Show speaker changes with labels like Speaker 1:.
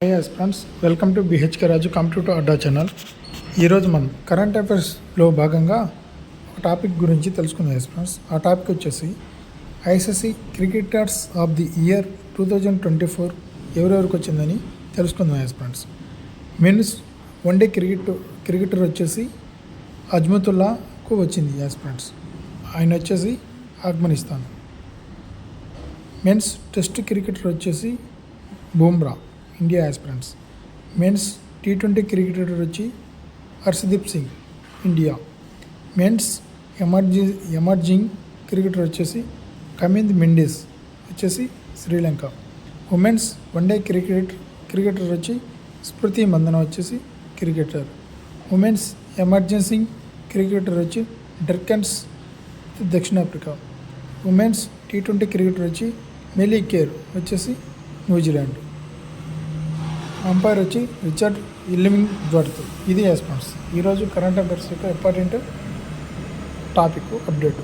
Speaker 1: Yes friends, welcome to BHK Raju computer Adda channel. ఈరోజు మనం current అఫైర్స్లో భాగంగా ఒక టాపిక్ గురించి తెలుసుకుందాం. ఎస్ ఫ్రెండ్స్, ఆ టాపిక్ వచ్చేసి ICC cricketers of the year 2024 ఎవరెవరికి వచ్చిందని తెలుసుకుందాం. Yes friends, men's one day cricketer వచ్చేసి అజ్మతుల్లాకు వచ్చింది. ఎస్ ఫ్రెండ్స్, ఆయన వచ్చేసి ఆఫ్ఘనిస్తాన్. మెన్స్ టెస్ట్ క్రికెటర్ వచ్చేసి Bumrah, India. As friends, men's T20 cricketer వచ్చి Harshdeep Singh, India. Men's emerging cricketer వచ్చేసి కమింద్ మెండిస్ వచ్చేసి శ్రీలంక. ఉమెన్స్ వన్డే క్రికెటర్ వచ్చి స్మృతి మందన వచ్చేసి క్రికెటర్. ఉమెన్స్ ఎమర్జెన్సింగ్ క్రికెటర్ వచ్చి డర్కన్స్, దక్షిణాఫ్రికా. ఉమెన్స్ T20 క్రికెటర్ వచ్చి మెలీ కేర్ వచ్చేసి న్యూజిలాండ్. అంపైర్ వచ్చి రిచర్డ్ ఇల్లింగ్వర్త్. ఇది రెస్పాన్స్ ఈరోజు కరెంట్ అఫైర్స్ యొక్క ఇంపార్టెంట్ టాపిక్ అప్డేట్.